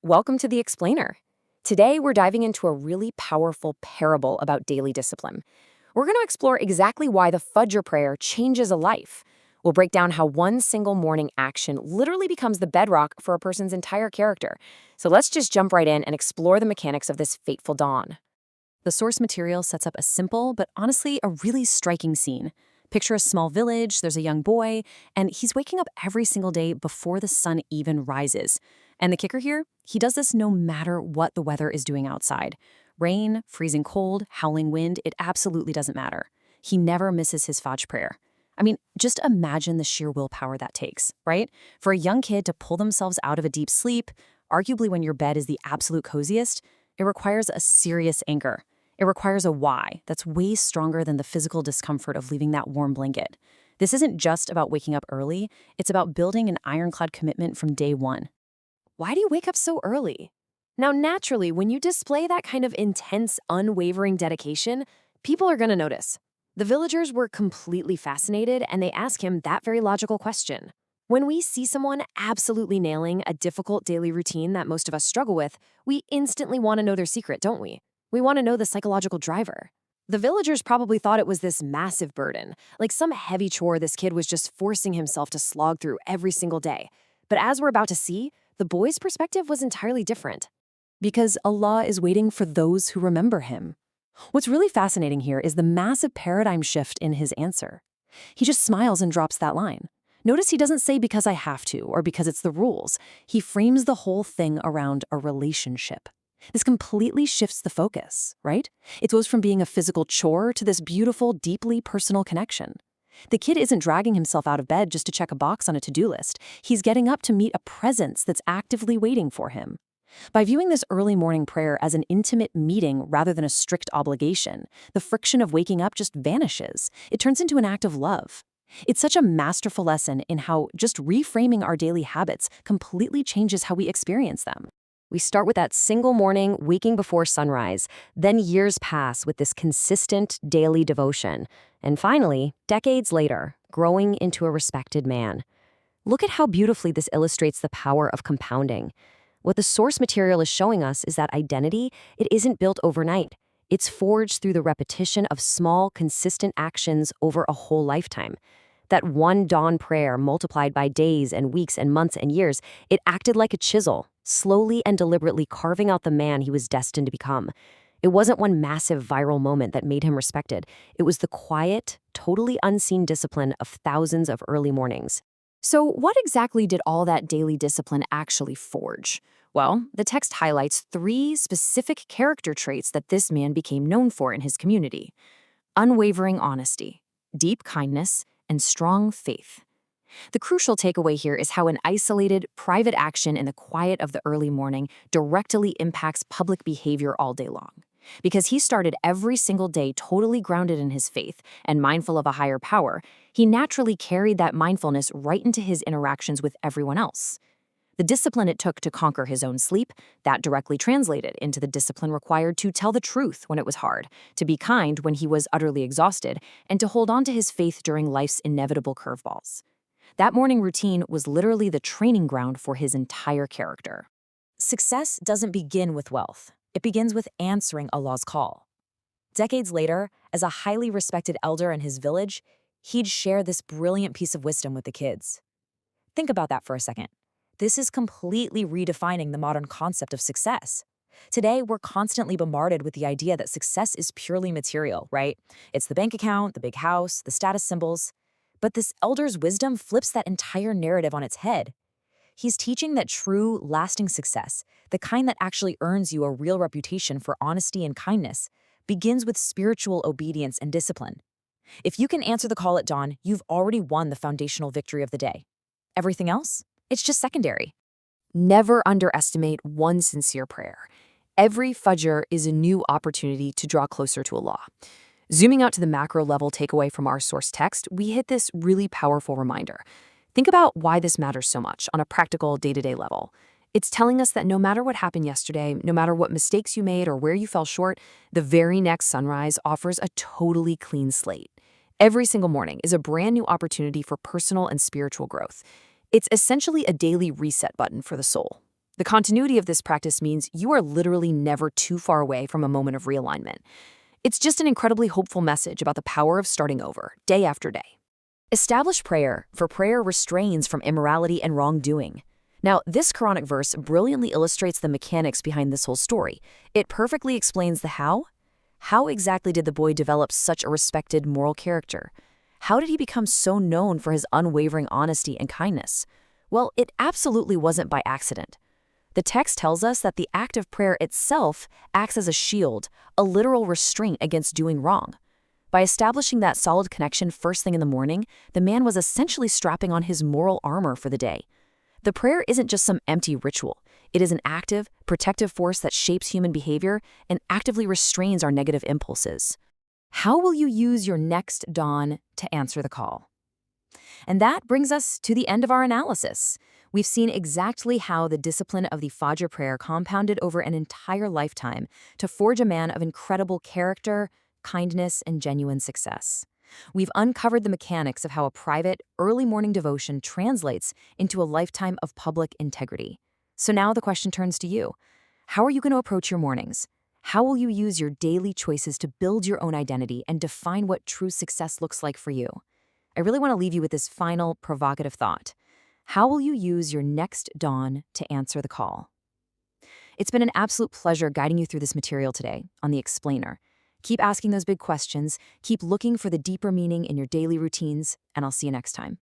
Welcome to The Explainer. Today, we're diving into a really powerful parable about daily discipline. We're going to explore exactly why the Fajr prayer changes a life. We'll break down how one single morning action literally becomes the bedrock for a person's entire character. So let's just jump right in and explore the mechanics of this fateful dawn. The source material sets up a simple, but honestly a really striking scene. Picture a small village, there's a young boy, and he's waking up every single day before the sun even rises. And the kicker here? He does this no matter what the weather is doing outside. Rain, freezing cold, howling wind, it absolutely doesn't matter. He never misses his Fajr prayer. I mean, just imagine the sheer willpower that takes, right? For a young kid to pull themselves out of a deep sleep, arguably when your bed is the absolute coziest, it requires a serious anchor. It requires a why that's way stronger than the physical discomfort of leaving that warm blanket. This isn't just about waking up early, it's about building an ironclad commitment from day one. Why do you wake up so early? Now, naturally, when you display that kind of intense, unwavering dedication, people are going to notice. The villagers were completely fascinated, and they ask him that very logical question. When we see someone absolutely nailing a difficult daily routine that most of us struggle with, we instantly want to know their secret, don't we? We want to know the psychological driver. The villagers probably thought it was this massive burden, like some heavy chore this kid was just forcing himself to slog through every single day. But as we're about to see, the boy's perspective was entirely different. Because Allah is waiting for those who remember him. What's really fascinating here is the massive paradigm shift in his answer. He just smiles and drops that line. Notice he doesn't say because I have to or because it's the rules. He frames the whole thing around a relationship. This completely shifts the focus, right? It goes from being a physical chore to this beautiful, deeply personal connection. The kid isn't dragging himself out of bed just to check a box on a to-do list. He's getting up to meet a presence that's actively waiting for him. By viewing this early morning prayer as an intimate meeting rather than a strict obligation, the friction of waking up just vanishes. It turns into an act of love. It's such a masterful lesson in how just reframing our daily habits completely changes how we experience them. We start with that single morning, waking before sunrise. Then years pass with this consistent daily devotion. And finally, decades later, growing into a respected man. Look at how beautifully this illustrates the power of compounding. What the source material is showing us is that identity, it isn't built overnight. It's forged through the repetition of small, consistent actions over a whole lifetime. That one dawn prayer multiplied by days and weeks and months and years, it acted like a chisel, slowly and deliberately carving out the man he was destined to become. It wasn't one massive viral moment that made him respected. It was the quiet, totally unseen discipline of thousands of early mornings. So what exactly did all that daily discipline actually forge? Well, the text highlights 3 specific character traits that this man became known for in his community: unwavering honesty, deep kindness, and strong faith. The crucial takeaway here is how an isolated, private action in the quiet of the early morning directly impacts public behavior all day long. Because he started every single day totally grounded in his faith and mindful of a higher power, he naturally carried that mindfulness right into his interactions with everyone else. The discipline it took to conquer his own sleep, that directly translated into the discipline required to tell the truth when it was hard, to be kind when he was utterly exhausted, and to hold on to his faith during life's inevitable curveballs. That morning routine was literally the training ground for his entire character. Success doesn't begin with wealth. It begins with answering Allah's call. Decades later, as a highly respected elder in his village, he'd share this brilliant piece of wisdom with the kids. Think about that for a second. This is completely redefining the modern concept of success. Today, we're constantly bombarded with the idea that success is purely material, right? It's the bank account, the big house, the status symbols. But this elder's wisdom flips that entire narrative on its head. He's teaching that true, lasting success, the kind that actually earns you a real reputation for honesty and kindness, begins with spiritual obedience and discipline. If you can answer the call at dawn, you've already won the foundational victory of the day. Everything else? It's just secondary. Never underestimate one sincere prayer. Every Fajr is a new opportunity to draw closer to Allah. Zooming out to the macro level takeaway from our source text, we hit this really powerful reminder. Think about why this matters so much on a practical day-to-day level. It's telling us that no matter what happened yesterday, no matter what mistakes you made or where you fell short, the very next sunrise offers a totally clean slate. Every single morning is a brand new opportunity for personal and spiritual growth. It's essentially a daily reset button for the soul. The continuity of this practice means you are literally never too far away from a moment of realignment. It's just an incredibly hopeful message about the power of starting over, day after day. Establish prayer, for prayer restrains from immorality and wrongdoing. Now, this Quranic verse brilliantly illustrates the mechanics behind this whole story. It perfectly explains the how. How exactly did the boy develop such a respected moral character? How did he become so known for his unwavering honesty and kindness? Well, it absolutely wasn't by accident. The text tells us that the act of prayer itself acts as a shield, a literal restraint against doing wrong. By establishing that solid connection first thing in the morning, the man was essentially strapping on his moral armor for the day. The prayer isn't just some empty ritual. It is an active, protective force that shapes human behavior and actively restrains our negative impulses. How will you use your next dawn to answer the call? And that brings us to the end of our analysis. We've seen exactly how the discipline of the Fajr prayer compounded over an entire lifetime to forge a man of incredible character, kindness, and genuine success. We've uncovered the mechanics of how a private, early morning devotion translates into a lifetime of public integrity. So now the question turns to you. How are you going to approach your mornings? How will you use your daily choices to build your own identity and define what true success looks like for you? I really want to leave you with this final, provocative thought. How will you use your next dawn to answer the call? It's been an absolute pleasure guiding you through this material today on The Explainer. Keep asking those big questions, keep looking for the deeper meaning in your daily routines, and I'll see you next time.